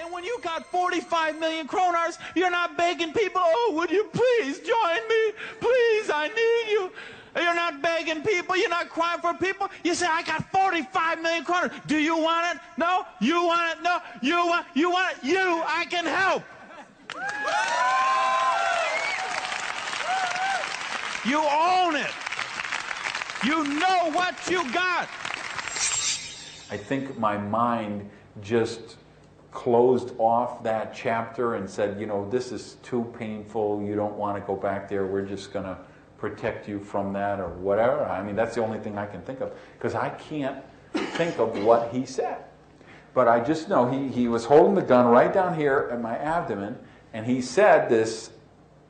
And when you got 45 million kroners, you're not begging people, oh, would you please join me? Please, I need you. You're not begging people. You're not crying for people. You say, I got 45 million kroners. Do you want it? No? You want it? No? You want it? You, I can help. You own it. You know what you got. I think my mind just closed off that chapter and said, you know, this is too painful. You don't want to go back there. We're just going to protect you from that or whatever. I mean, that's the only thing I can think of, because I can't think of what he said. But I just know he was holding the gun right down here at my abdomen, and he said this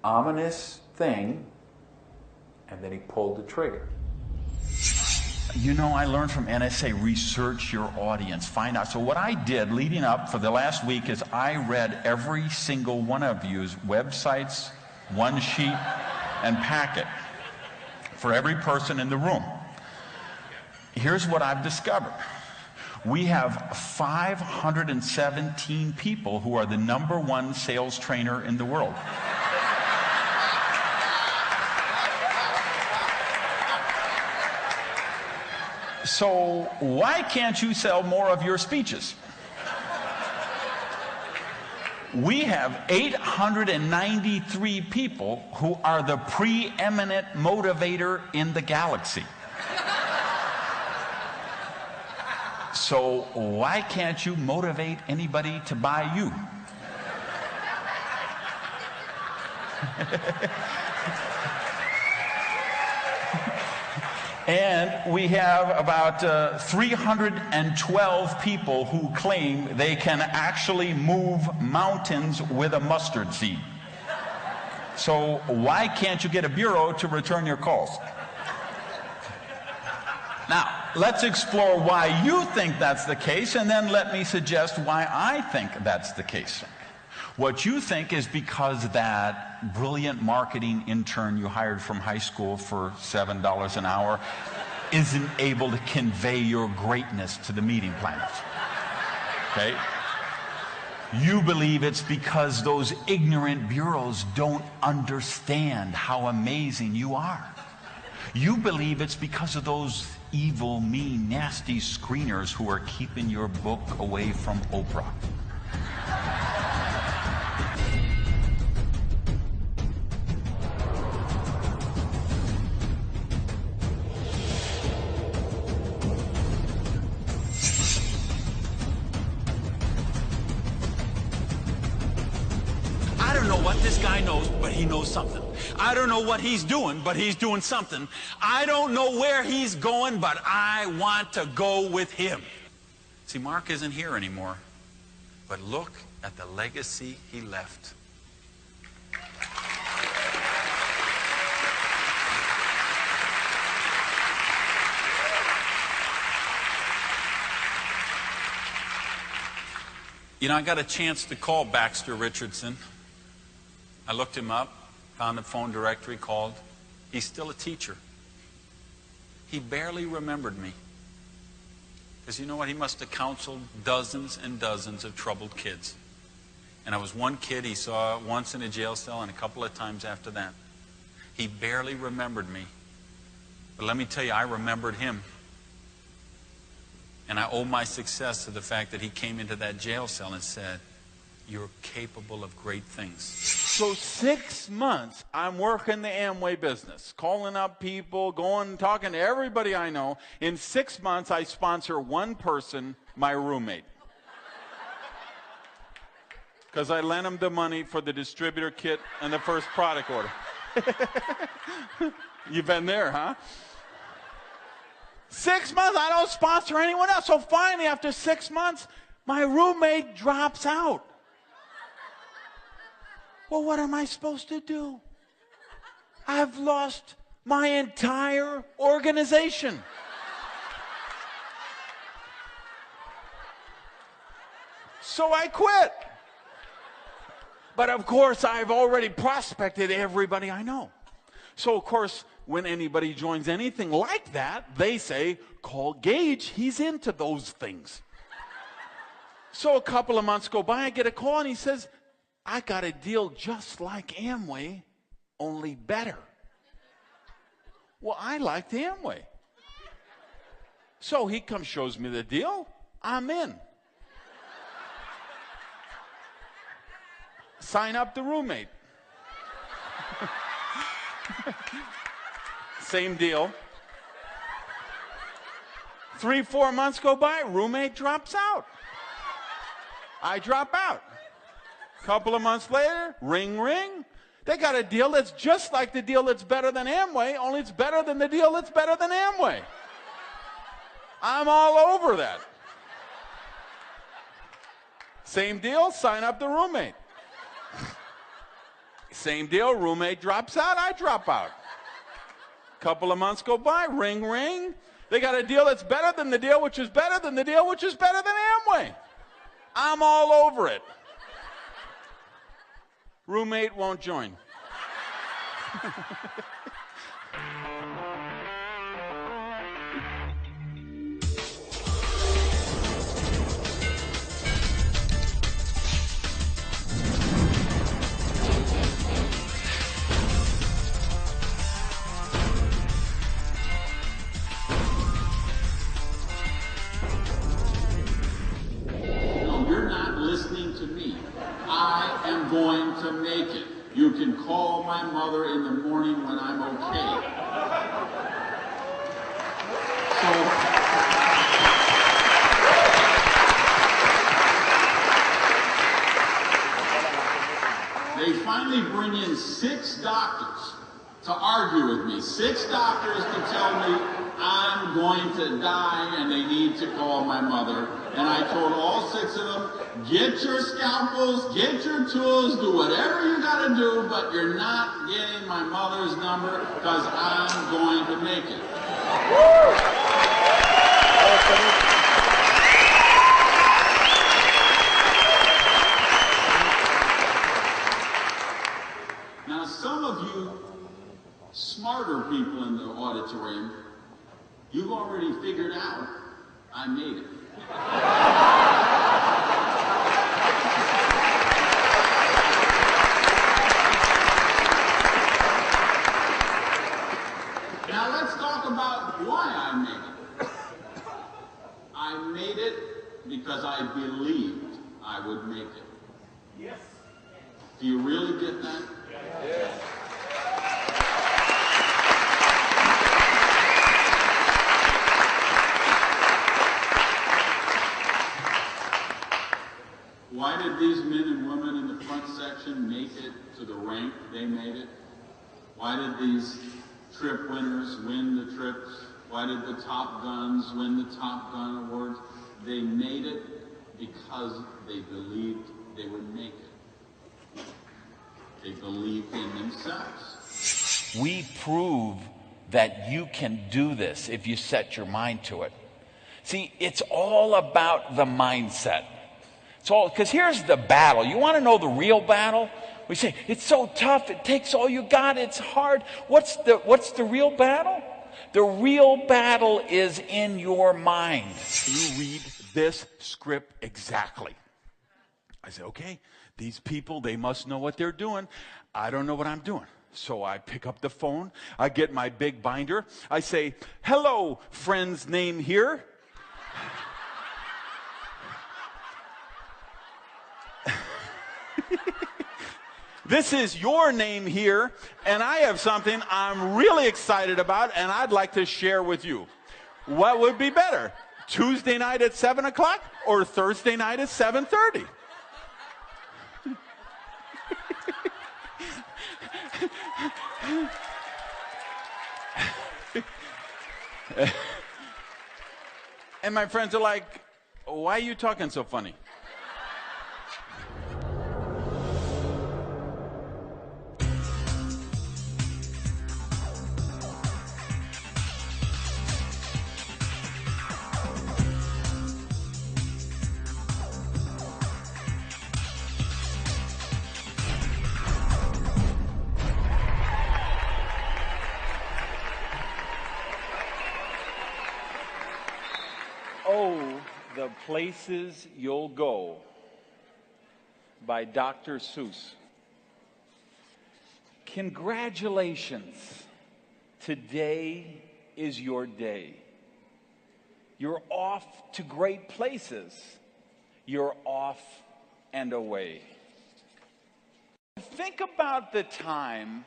ominous thing, and then he pulled the trigger. You know, I learned from NSA, research your audience, find out. So what I did leading up for the last week is I read every single one of you's websites, one sheet, and packet for every person in the room. Here's what I've discovered. We have 517 people who are the #1 sales trainer in the world. So why can't you sell more of your speeches? We have 893 people who are the preeminent motivator in the galaxy. So why can't you motivate anybody to buy you? And we have about 312 people who claim they can actually move mountains with a mustard seed. So why can't you get a bureau to return your calls? Now, let's explore why you think that's the case, and then let me suggest why I think that's the case. What you think is because that brilliant marketing intern you hired from high school for $7 an hour isn't able to convey your greatness to the meeting planners. Okay? You believe it's because those ignorant bureaus don't understand how amazing you are. You believe it's because of those evil, mean, nasty screeners who are keeping your book away from Oprah. I don't know what this guy knows, but he knows something. I don't know what he's doing, but he's doing something. I don't know where he's going, but I want to go with him. See, Mark isn't here anymore, but look at the legacy he left. You know, I got a chance to call Baxter Richardson. I looked him up, found the phone directory, called. He's still a teacher. He barely remembered me. Because you know what? He must have counseled dozens and dozens of troubled kids. And I was one kid he saw once in a jail cell and a couple of times after that. He barely remembered me. But let me tell you, I remembered him. And I owe my success to the fact that he came into that jail cell and said, "You're capable of great things." So 6 months, I'm working the Amway business, calling up people, going, talking to everybody I know. In 6 months, I sponsor one person, my roommate. Because I lent him the money for the distributor kit and the first product order. You've been there, huh? 6 months, I don't sponsor anyone else. So finally, after 6 months, my roommate drops out. Well, what am I supposed to do? I've lost my entire organization. So I quit. But of course, I've already prospected everybody I know. So of course, when anybody joins anything like that, they say, call Gage, he's into those things. So a couple of months go by, I get a call, and he says, I got a deal just like Amway, only better. Well, I liked Amway. So he comes, shows me the deal. I'm in. Sign up the roommate. Same deal. 3-4 months go by, roommate drops out. I drop out. Couple of months later, ring, ring. They got a deal that's just like the deal that's better than Amway, only it's better than the deal that's better than Amway. I'm all over that. Same deal, sign up the roommate. Same deal, roommate drops out, I drop out. Couple of months go by, ring, ring. They got a deal that's better than the deal, which is better than the deal, which is better than Amway. I'm all over it. Roommate won't join. I am going to make it. You can call my mother in the morning when I'm okay. So, they finally bring in 6 doctors to argue with me. 6 doctors to tell me I'm going to die and they need to call my mother. And I told all 6 of them, get your scalpels, get your tools, do whatever you got to do, but you're not getting my mother's number because I'm going to make it. Now, some of you smarter people in the auditorium, you've already figured out I made it. Now let's talk about why I made it. I made it because I believed I would make it. Yes. Do you really get that? Yes. Why did these men and women in the front section make it to the rank they made it? Why did these trip winners win the trips? Why did the Top Guns win the Top Gun awards? They made it because they believed they would make it. They believed in themselves. We prove that you can do this if you set your mind to it. See, it's all about the mindset. It's all, because here's the battle. You want to know the real battle? We say, it's so tough, it takes all you got, it's hard. What's the real battle? The real battle is in your mind. You read this script exactly. I say, okay, these people, they must know what they're doing. I don't know what I'm doing. So I pick up the phone, I get my big binder, I say, hello, friend's name here. This is your name here, and I have something I'm really excited about, and I'd like to share with you. What would be better, Tuesday night at 7 o'clock or Thursday night at 7:30? And my friends are like, why are you talking so funny? The Places You'll Go by Dr. Seuss. Congratulations. Today is your day. You're off to great places. You're off and away. Think about the time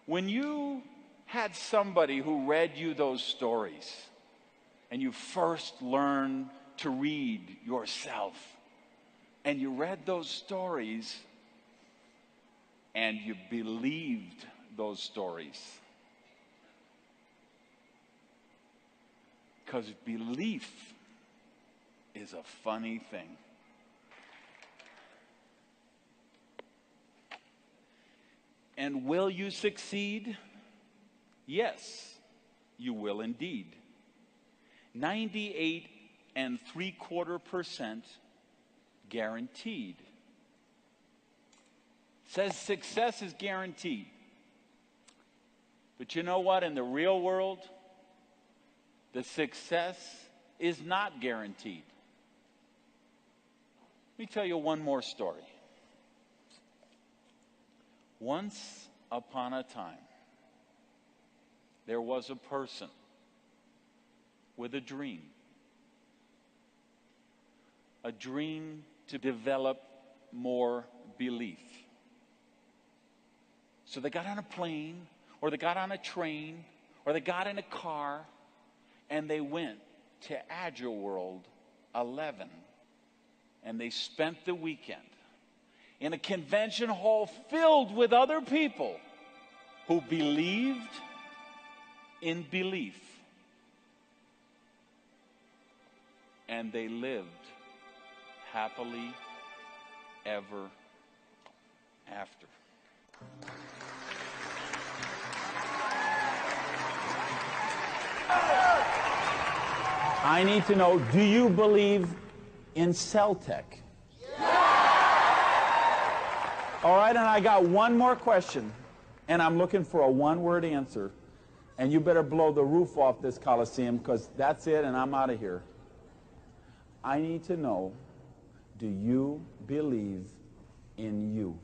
when you had somebody who read you those stories and you first learned to read yourself. And you read those stories and you believed those stories. Because belief is a funny thing. And will you succeed? Yes, you will indeed. 98.75% guaranteed. Says success is guaranteed. But you know what? In the real world, the success is not guaranteed. Let me tell you one more story. Once upon a time, there was a person with a dream to develop more belief. So they got on a plane, or they got on a train, or they got in a car, and they went to Agile World 11. And they spent the weekend in a convention hall filled with other people who believed in belief. And they lived happily ever after. I need to know, do you believe in cell tech? All right, and I got one more question, and I'm looking for a one-word answer. And you better blow the roof off this Coliseum, because that's it, and I'm out of here. I need to know, do you believe in you?